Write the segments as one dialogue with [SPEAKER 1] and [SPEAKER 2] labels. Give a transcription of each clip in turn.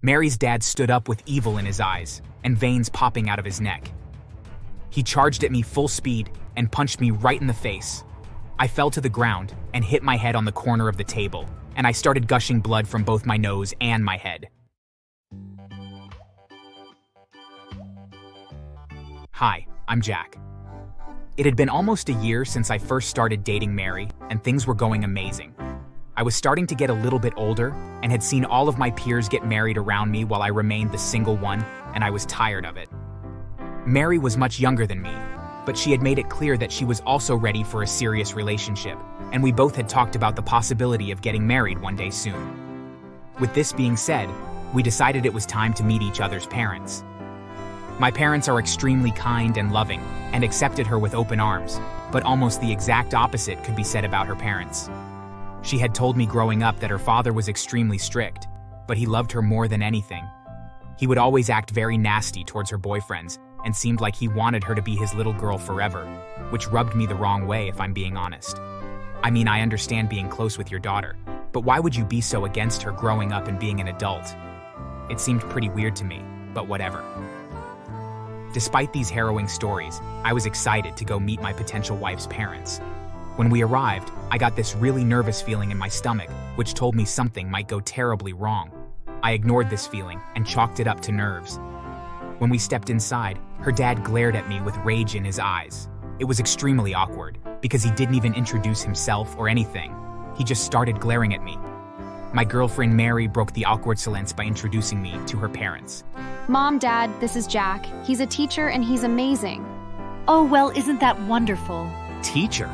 [SPEAKER 1] Mary's dad stood up with evil in his eyes and veins popping out of his neck. He charged at me full speed and punched me right in the face. I fell to the ground and hit my head on the corner of the table, and I started gushing blood from both my nose and my head. Hi, I'm Jack. It had been almost a year since I first started dating Mary, and things were going amazing. I was starting to get a little bit older and had seen all of my peers get married around me while I remained the single one, and I was tired of it. Mary was much younger than me, but she had made it clear that she was also ready for a serious relationship, and we both had talked about the possibility of getting married one day soon. With this being said, we decided it was time to meet each other's parents. My parents are extremely kind and loving and accepted her with open arms, but almost the exact opposite could be said about her parents. She had told me growing up that her father was extremely strict, but he loved her more than anything. He would always act very nasty towards her boyfriends and seemed like he wanted her to be his little girl forever, which rubbed me the wrong way if I'm being honest. I mean, I understand being close with your daughter, but why would you be so against her growing up and being an adult? It seemed pretty weird to me, but whatever. Despite these harrowing stories, I was excited to go meet my potential wife's parents. When we arrived, I got this really nervous feeling in my stomach, which told me something might go terribly wrong. I ignored this feeling and chalked it up to nerves. When we stepped inside, her dad glared at me with rage in his eyes. It was extremely awkward, because he didn't even introduce himself or anything. He just started glaring at me. My girlfriend Mary broke the awkward silence by introducing me to her parents.
[SPEAKER 2] Mom, Dad, this is Jack. He's a teacher and he's amazing.
[SPEAKER 3] Oh, well, isn't that wonderful?
[SPEAKER 1] Teacher?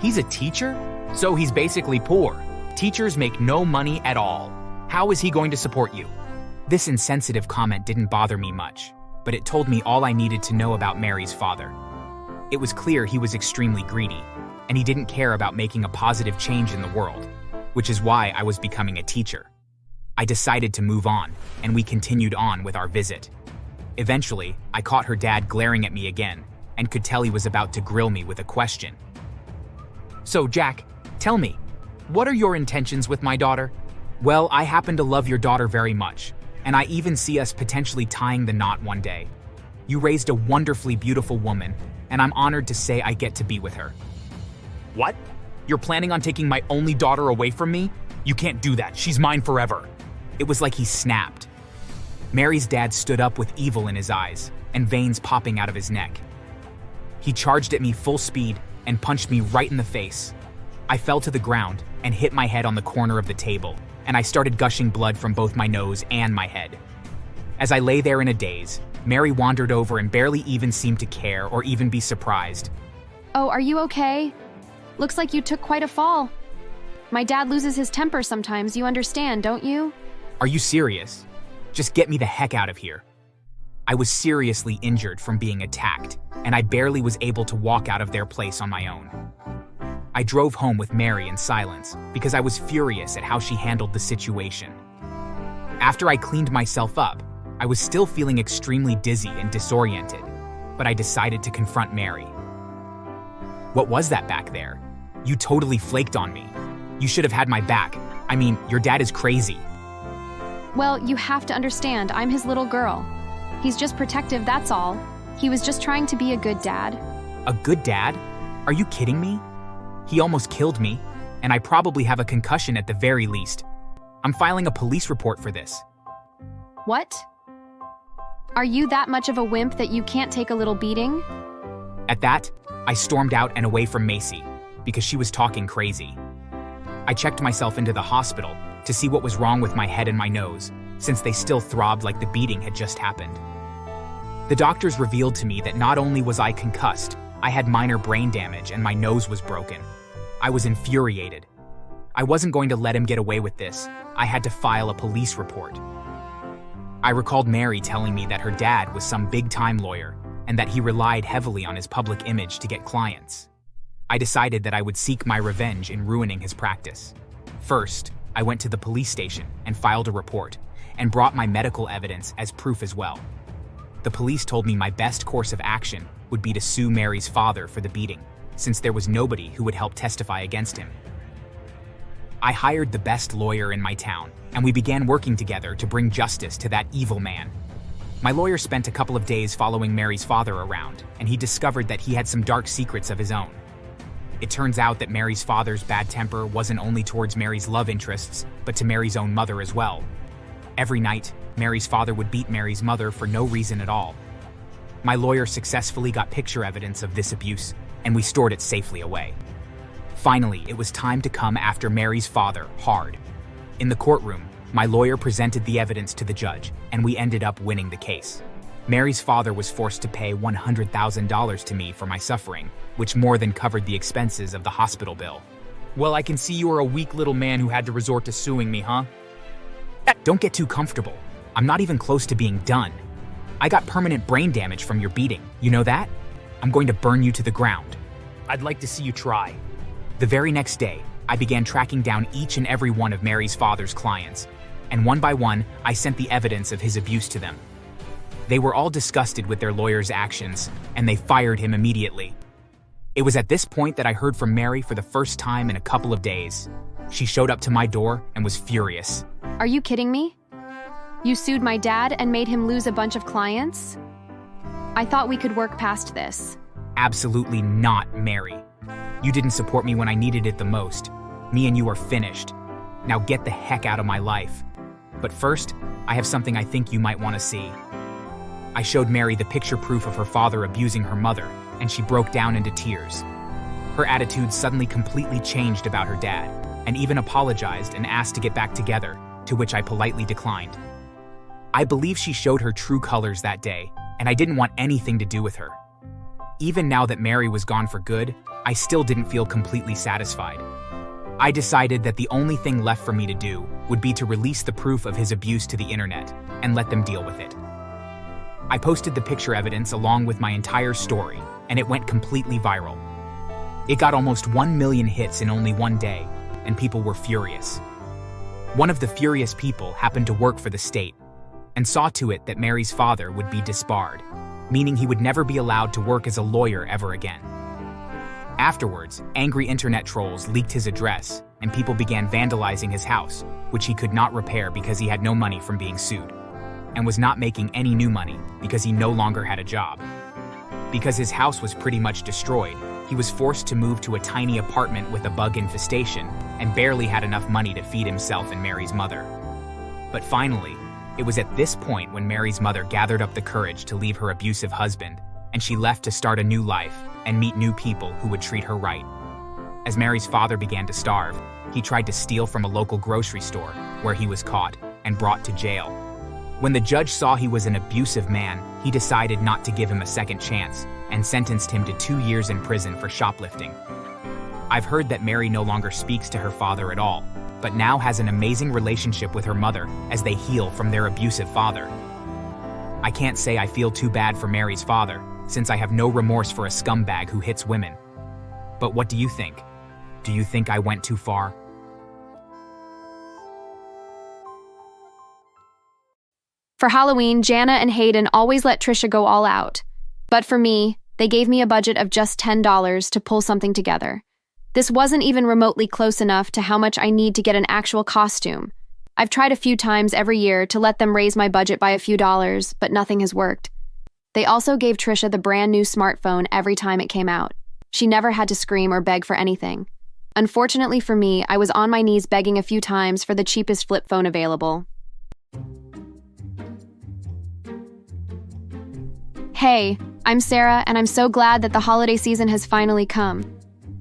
[SPEAKER 1] He's a teacher? So he's basically poor. Teachers make no money at all. How is he going to support you? This insensitive comment didn't bother me much, but it told me all I needed to know about Mary's father. It was clear he was extremely greedy, and he didn't care about making a positive change in the world, which is why I was becoming a teacher. I decided to move on, and we continued on with our visit. Eventually, I caught her dad glaring at me again, and could tell he was about to grill me with a question. So, Jack, tell me, what are your intentions with my daughter? Well, I happen to love your daughter very much, and I even see us potentially tying the knot one day. You raised a wonderfully beautiful woman, and I'm honored to say I get to be with her. What? You're planning on taking my only daughter away from me? You can't do that. She's mine forever. It was like he snapped. Mary's dad stood up with evil in his eyes and veins popping out of his neck. He charged at me full speed and punched me right in the face. I fell to the ground and hit my head on the corner of the table, and I started gushing blood from both my nose and my head. As I lay there in a daze, Mary wandered over and barely even seemed to care or even be surprised.
[SPEAKER 2] Oh, are you okay? Looks like you took quite a fall. My dad loses his temper sometimes, you understand, don't you?
[SPEAKER 1] Are you serious? Just get me the heck out of here. I was seriously injured from being attacked, and I barely was able to walk out of their place on my own. I drove home with Mary in silence because I was furious at how she handled the situation. After I cleaned myself up, I was still feeling extremely dizzy and disoriented, but I decided to confront Mary. What was that back there? You totally flaked on me. You should have had my back. I mean, your dad is crazy.
[SPEAKER 2] Well, you have to understand, I'm his little girl. He's just protective, that's all. He was just trying to be a good dad.
[SPEAKER 1] A good dad? Are you kidding me? He almost killed me, and I probably have a concussion at the very least. I'm filing a police report for this.
[SPEAKER 2] What? Are you that much of a wimp that you can't take a little beating?
[SPEAKER 1] At that, I stormed out and away from Macy because she was talking crazy. I checked myself into the hospital to see what was wrong with my head and my nose, since they still throbbed like the beating had just happened. The doctors revealed to me that not only was I concussed, I had minor brain damage and my nose was broken. I was infuriated. I wasn't going to let him get away with this. I had to file a police report. I recalled Mary telling me that her dad was some big-time lawyer and that he relied heavily on his public image to get clients. I decided that I would seek my revenge in ruining his practice. First, I went to the police station and filed a report, and brought my medical evidence as proof as well. The police told me my best course of action would be to sue Mary's father for the beating, since there was nobody who would help testify against him. I hired the best lawyer in my town, and we began working together to bring justice to that evil man. My lawyer spent a couple of days following Mary's father around, and he discovered that he had some dark secrets of his own. It turns out that Mary's father's bad temper wasn't only towards Mary's love interests, but to Mary's own mother as well. Every night, Mary's father would beat Mary's mother for no reason at all. My lawyer successfully got picture evidence of this abuse, and we stored it safely away. Finally, it was time to come after Mary's father hard. In the courtroom, my lawyer presented the evidence to the judge, and we ended up winning the case. Mary's father was forced to pay $100,000 to me for my suffering, which more than covered the expenses of the hospital bill. Well, I can see you are a weak little man who had to resort to suing me, huh? Don't get too comfortable. I'm not even close to being done. I got permanent brain damage from your beating, you know that? I'm going to burn you to the ground. I'd like to see you try. The very next day, I began tracking down each and every one of Mary's father's clients, and one by one, I sent the evidence of his abuse to them. They were all disgusted with their lawyer's actions, and they fired him immediately. It was at this point that I heard from Mary for the first time in a couple of days. She showed up to my door and was furious.
[SPEAKER 2] Are you kidding me? You sued my dad and made him lose a bunch of clients? I thought we could work past this.
[SPEAKER 1] Absolutely not, Mary. You didn't support me when I needed it the most. Me and you are finished. Now get the heck out of my life. But first, I have something I think you might want to see. I showed Mary the picture proof of her father abusing her mother, and she broke down into tears. Her attitude suddenly completely changed about her dad, and even apologized and asked to get back together, to which I politely declined. I believe she showed her true colors that day, and I didn't want anything to do with her. Even now that Mary was gone for good, I still didn't feel completely satisfied. I decided that the only thing left for me to do would be to release the proof of his abuse to the internet and let them deal with it. I posted the picture evidence along with my entire story, and it went completely viral. It got almost 1 million hits in only one day, and people were furious. One of the furious people happened to work for the state and saw to it that Mary's father would be disbarred, meaning he would never be allowed to work as a lawyer ever again. Afterwards, angry internet trolls leaked his address, and people began vandalizing his house, which he could not repair because he had no money from being sued, and was not making any new money because he no longer had a job. Because his house was pretty much destroyed, he was forced to move to a tiny apartment with a bug infestation and barely had enough money to feed himself and Mary's mother. But finally, it was at this point when Mary's mother gathered up the courage to leave her abusive husband, and she left to start a new life and meet new people who would treat her right. As Mary's father began to starve, he tried to steal from a local grocery store, where he was caught and brought to jail. When the judge saw he was an abusive man, he decided not to give him a second chance and sentenced him to 2 years in prison for shoplifting. I've heard that Mary no longer speaks to her father at all, but now has an amazing relationship with her mother as they heal from their abusive father. I can't say I feel too bad for Mary's father, since I have no remorse for a scumbag who hits women. But what do you think? Do you think I went too far?
[SPEAKER 2] For Halloween, Jana and Hayden always let Trisha go all out. But for me, they gave me a budget of just $10 to pull something together. This wasn't even remotely close enough to how much I need to get an actual costume. I've tried a few times every year to let them raise my budget by a few dollars, but nothing has worked. They also gave Trisha the brand new smartphone every time it came out. She never had to scream or beg for anything. Unfortunately for me, I was on my knees begging a few times for the cheapest flip phone available. Hey, I'm Sarah, and I'm so glad that the holiday season has finally come.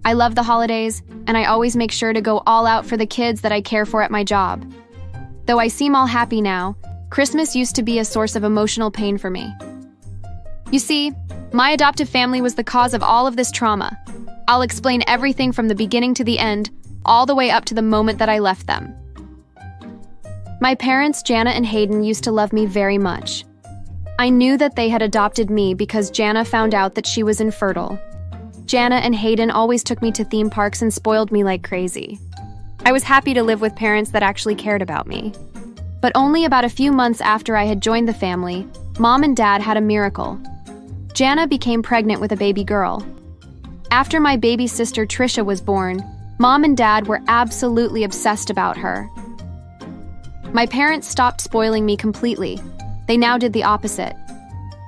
[SPEAKER 2] I love the holidays, and I always make sure to go all out for the kids that I care for at my job. Though I seem all happy now, Christmas used to be a source of emotional pain for me. You see, my adoptive family was the cause of all of this trauma. I'll explain everything from the beginning to the end, all the way up to the moment that I left them. My parents, Jana and Hayden, used to love me very much. I knew that they had adopted me because Jana found out that she was infertile. Jana and Hayden always took me to theme parks and spoiled me like crazy. I was happy to live with parents that actually cared about me. But only about a few months after I had joined the family, Mom and Dad had a miracle. Jana became pregnant with a baby girl. After my baby sister Trisha was born, Mom and Dad were absolutely obsessed about her. My parents stopped spoiling me completely. They now did the opposite.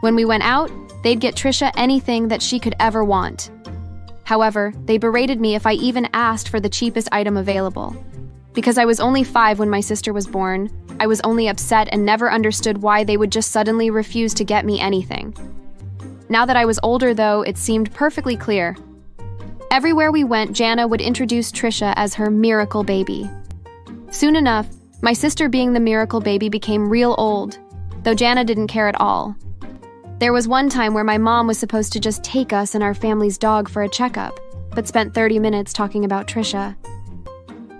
[SPEAKER 2] When we went out, they'd get Trisha anything that she could ever want. However, they berated me if I even asked for the cheapest item available. Because I was only 5 when my sister was born, I was only upset and never understood why they would just suddenly refuse to get me anything. Now that I was older, though, it seemed perfectly clear. Everywhere we went, Jana would introduce Trisha as her miracle baby. Soon enough, my sister being the miracle baby became real old, though Jana didn't care at all. There was one time where my mom was supposed to just take us and our family's dog for a checkup, but spent 30 minutes talking about Trisha.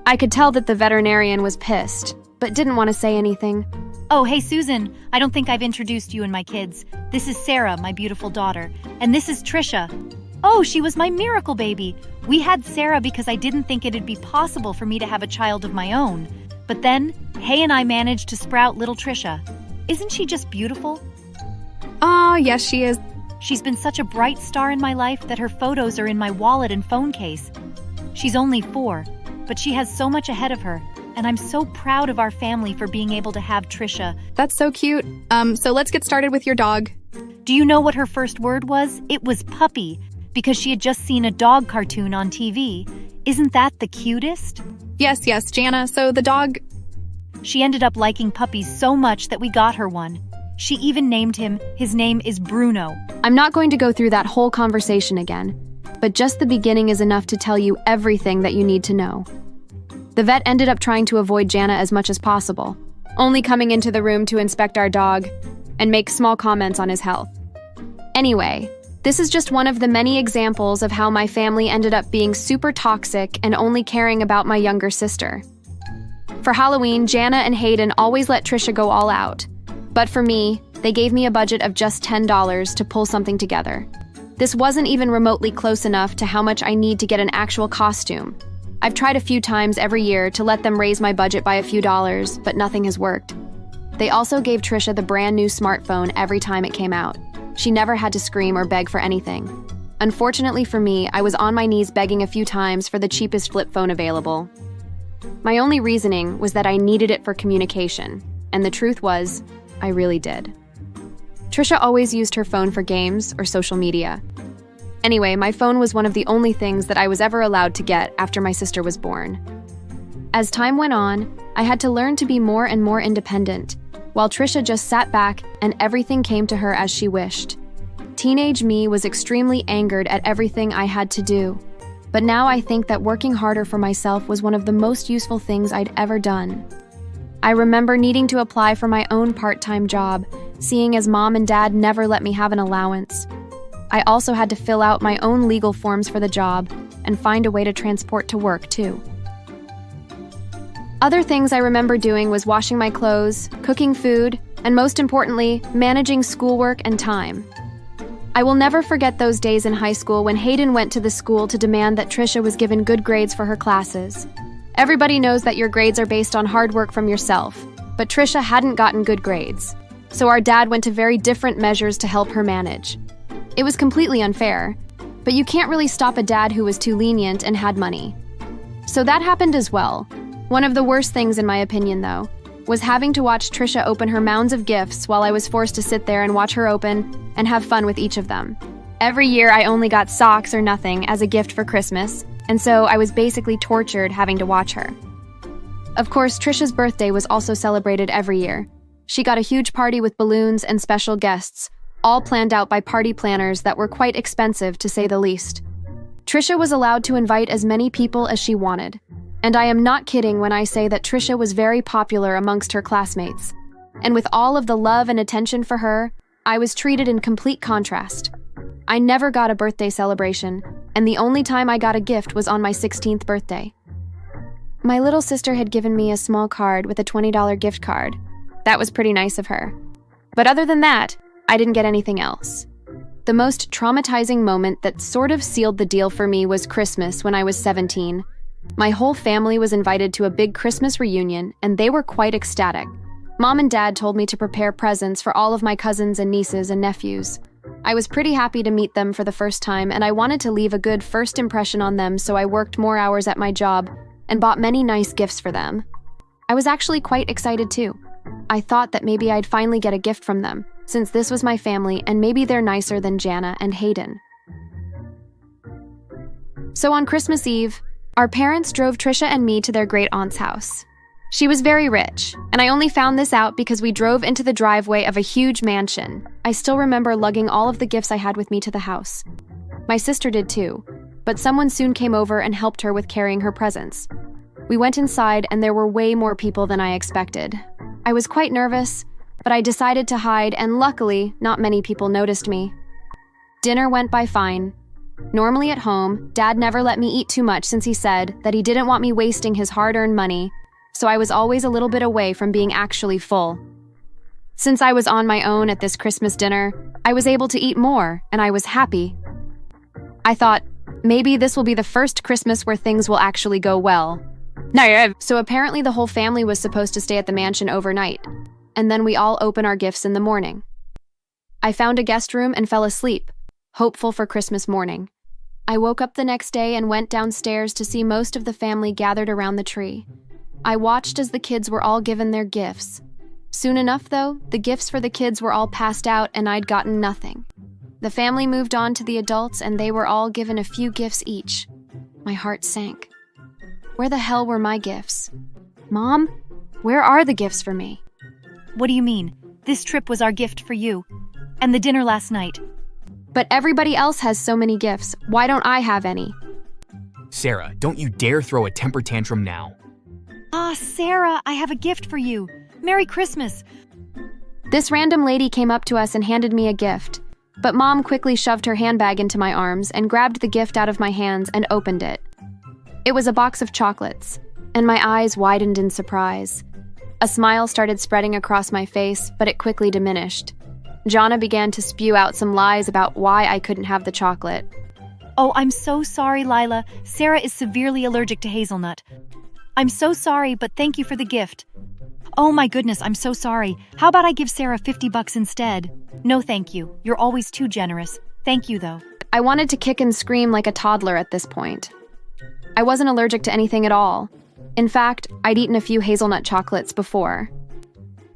[SPEAKER 2] I could tell that the veterinarian was pissed, but didn't want to say anything.
[SPEAKER 3] Oh, hey, Susan. I don't think I've introduced you and my kids. This is Sarah, my beautiful daughter. And this is Trisha. Oh, she was my miracle baby. We had Sarah because I didn't think it'd be possible for me to have a child of my own. But then, Hay and I managed to sprout little Trisha. Isn't she just beautiful?
[SPEAKER 4] Oh, yes, she is.
[SPEAKER 3] She's been such a bright star in my life that her photos are in my wallet and phone case. She's only 4, but she has so much ahead of her, and I'm so proud of our family for being able to have Trisha.
[SPEAKER 4] That's so cute. So let's get started with your dog.
[SPEAKER 3] Do you know what her first word was? It was puppy, because she had just seen a dog cartoon on TV. Isn't that the cutest?
[SPEAKER 4] Yes, Jana. So the dog...
[SPEAKER 3] She ended up liking puppies so much that we got her one. She even named him. His name is Bruno.
[SPEAKER 2] I'm not going to go through that whole conversation again, but just the beginning is enough to tell you everything that you need to know. The vet ended up trying to avoid Jana as much as possible, only coming into the room to inspect our dog and make small comments on his health. Anyway, this is just one of the many examples of how my family ended up being super toxic and only caring about my younger sister. For Halloween, Jana and Hayden always let Trisha go all out. But for me, they gave me a budget of just $10 to pull something together. This wasn't even remotely close enough to how much I need to get an actual costume. I've tried a few times every year to let them raise my budget by a few dollars, but nothing has worked. They also gave Trisha the brand new smartphone every time it came out. She never had to scream or beg for anything. Unfortunately for me, I was on my knees begging a few times for the cheapest flip phone available. My only reasoning was that I needed it for communication, and the truth was, I really did. Trisha always used her phone for games or social media. Anyway, my phone was one of the only things that I was ever allowed to get after my sister was born. As time went on, I had to learn to be more and more independent, while Trisha just sat back and everything came to her as she wished. Teenage me was extremely angered at everything I had to do, but now I think that working harder for myself was one of the most useful things I'd ever done. I remember needing to apply for my own part-time job, seeing as Mom and Dad never let me have an allowance. I also had to fill out my own legal forms for the job and find a way to transport to work, too. Other things I remember doing was washing my clothes, cooking food, and most importantly, managing schoolwork and time. I will never forget those days in high school when Hayden went to the school to demand that Trisha was given good grades for her classes. Everybody knows that your grades are based on hard work from yourself, but Trisha hadn't gotten good grades, so our dad went to very different measures to help her manage. It was completely unfair, but you can't really stop a dad who was too lenient and had money. So that happened as well. One of the worst things, in my opinion, though, was having to watch Trisha open her mounds of gifts while I was forced to sit there and watch her open and have fun with each of them. Every year I only got socks or nothing as a gift for Christmas, and so I was basically tortured having to watch her. Of course, Trisha's birthday was also celebrated every year. She got a huge party with balloons and special guests, all planned out by party planners that were quite expensive, to say the least. Trisha was allowed to invite as many people as she wanted, and I am not kidding when I say that Trisha was very popular amongst her classmates. And with all of the love and attention for her, I was treated in complete contrast. I never got a birthday celebration, and the only time I got a gift was on my 16th birthday. My little sister had given me a small card with a $20 gift card. That was pretty nice of her. But other than that, I didn't get anything else. The most traumatizing moment that sort of sealed the deal for me was Christmas when I was 17. My whole family was invited to a big Christmas reunion, and they were quite ecstatic. Mom and Dad told me to prepare presents for all of my cousins and nieces and nephews. I was pretty happy to meet them for the first time, and I wanted to leave a good first impression on them, so I worked more hours at my job and bought many nice gifts for them. I was actually quite excited too. I thought that maybe I'd finally get a gift from them, since this was my family and maybe they're nicer than Jana and Hayden. So on Christmas Eve, our parents drove Trisha and me to their great-aunt's house. She was very rich, and I only found this out because we drove into the driveway of a huge mansion. I still remember lugging all of the gifts I had with me to the house. My sister did too, but someone soon came over and helped her with carrying her presents. We went inside and there were way more people than I expected. I was quite nervous, but I decided to hide, and luckily, not many people noticed me. Dinner went by fine. Normally at home, Dad never let me eat too much since he said that he didn't want me wasting his hard-earned money, so I was always a little bit away from being actually full. Since I was on my own at this Christmas dinner, I was able to eat more, and I was happy. I thought, maybe this will be the first Christmas where things will actually go well. So apparently the whole family was supposed to stay at the mansion overnight, and then we all open our gifts in the morning. I found a guest room and fell asleep, hopeful for Christmas morning. I woke up the next day and went downstairs to see most of the family gathered around the tree. I watched as the kids were all given their gifts. Soon enough, though, the gifts for the kids were all passed out and I'd gotten nothing. The family moved on to the adults and they were all given a few gifts each. My heart sank. Where the hell were my gifts? Mom, where are the gifts for me?
[SPEAKER 3] What do you mean? This trip was our gift for you. And the dinner last night.
[SPEAKER 2] But everybody else has so many gifts. Why don't I have any?
[SPEAKER 1] Sarah, don't you dare throw a temper tantrum now.
[SPEAKER 3] Sarah, I have a gift for you. Merry Christmas.
[SPEAKER 2] This random lady came up to us and handed me a gift. But Mom quickly shoved her handbag into my arms and grabbed the gift out of my hands and opened it. It was a box of chocolates, and my eyes widened in surprise. A smile started spreading across my face, but it quickly diminished. Jana began to spew out some lies about why I couldn't have the chocolate.
[SPEAKER 3] Oh, I'm so sorry, Lila. Sarah is severely allergic to hazelnut. I'm so sorry, but thank you for the gift. Oh my goodness, I'm so sorry. How about I give Sarah $50 instead? No, thank you. You're always too generous. Thank you, though.
[SPEAKER 2] I wanted to kick and scream like a toddler at this point. I wasn't allergic to anything at all. In fact, I'd eaten a few hazelnut chocolates before.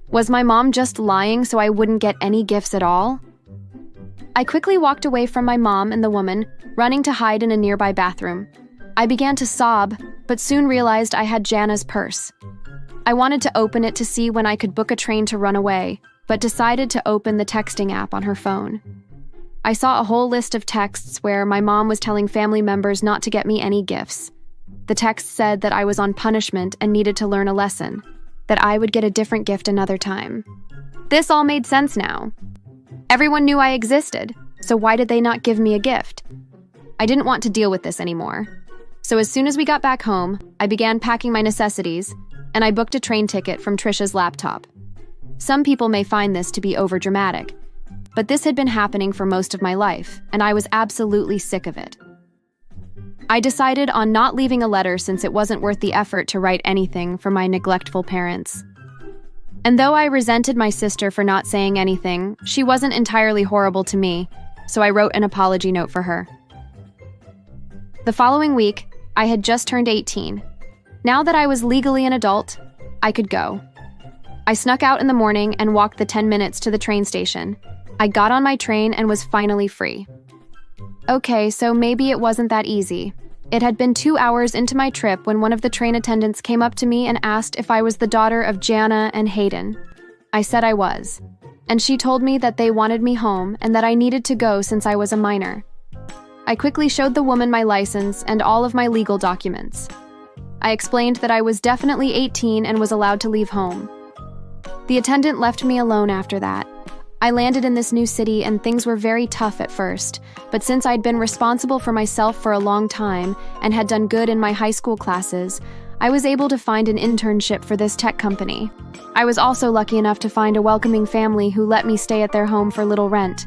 [SPEAKER 2] Was my mom just lying so I wouldn't get any gifts at all? I quickly walked away from my mom and the woman, running to hide in a nearby bathroom. I began to sob, but soon realized I had Jana's purse. I wanted to open it to see when I could book a train to run away, but decided to open the texting app on her phone. I saw a whole list of texts where my mom was telling family members not to get me any gifts. The text said that I was on punishment and needed to learn a lesson, that I would get a different gift another time. This all made sense now. Everyone knew I existed, so why did they not give me a gift? I didn't want to deal with this anymore. So as soon as we got back home, I began packing my necessities, and I booked a train ticket from Trisha's laptop. Some people may find this to be overdramatic, but this had been happening for most of my life, and I was absolutely sick of it. I decided on not leaving a letter since it wasn't worth the effort to write anything for my neglectful parents. And though I resented my sister for not saying anything, she wasn't entirely horrible to me, so I wrote an apology note for her. The following week, I had just turned 18. Now that I was legally an adult, I could go. I snuck out in the morning and walked the 10 minutes to the train station. I got on my train and was finally free. Okay, so maybe it wasn't that easy. It had been 2 hours into my trip when one of the train attendants came up to me and asked if I was the daughter of Jana and Hayden. I said I was, and she told me that they wanted me home and that I needed to go since I was a minor. I quickly showed the woman my license and all of my legal documents. I explained that I was definitely 18 and was allowed to leave home. The attendant left me alone after that. I landed in this new city and things were very tough at first, but since I'd been responsible for myself for a long time and had done good in my high school classes, I was able to find an internship for this tech company. I was also lucky enough to find a welcoming family who let me stay at their home for little rent.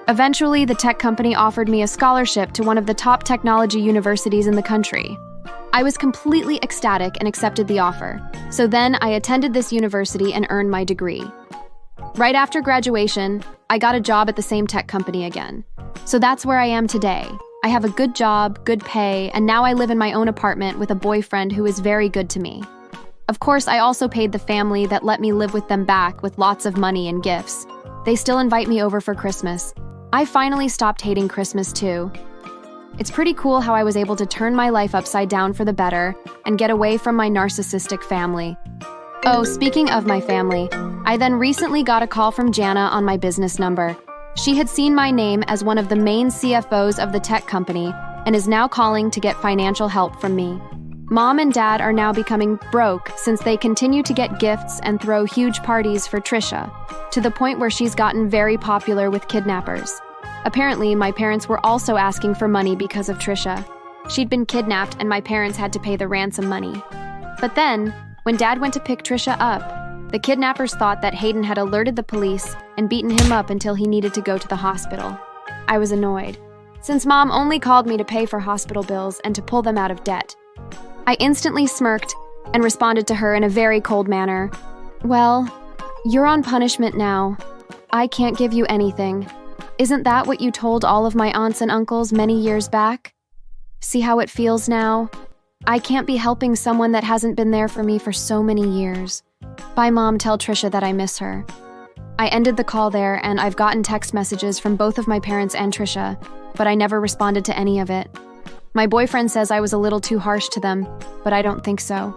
[SPEAKER 2] Eventually, the tech company offered me a scholarship to one of the top technology universities in the country. I was completely ecstatic and accepted the offer, so then I attended this university and earned my degree. Right after graduation, I got a job at the same tech company again. So that's where I am today. I have a good job, good pay, and now I live in my own apartment with a boyfriend who is very good to me. Of course, I also paid the family that let me live with them back with lots of money and gifts. They still invite me over for Christmas. I finally stopped hating Christmas too. It's pretty cool how I was able to turn my life upside down for the better and get away from my narcissistic family. Oh, speaking of my family, I then recently got a call from Jana on my business number. She had seen my name as one of the main CFOs of the tech company and is now calling to get financial help from me. Mom and Dad are now becoming broke since they continue to get gifts and throw huge parties for Trisha, to the point where she's gotten very popular with kidnappers. Apparently, my parents were also asking for money because of Trisha. She'd been kidnapped and my parents had to pay the ransom money. But then, when Dad went to pick Trisha up, the kidnappers thought that Hayden had alerted the police and beaten him up until he needed to go to the hospital. I was annoyed, since Mom only called me to pay for hospital bills and to pull them out of debt. I instantly smirked and responded to her in a very cold manner. Well, you're on punishment now. I can't give you anything. Isn't that what you told all of my aunts and uncles many years back? See how it feels now? I can't be helping someone that hasn't been there for me for so many years. Bye, Mom. Tell Trisha that I miss her. I ended the call there, and I've gotten text messages from both of my parents and Trisha, but I never responded to any of it. My boyfriend says I was a little too harsh to them, but I don't think so.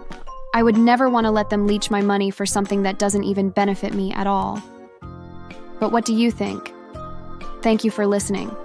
[SPEAKER 2] I would never want to let them leech my money for something that doesn't even benefit me at all. But what do you think? Thank you for listening.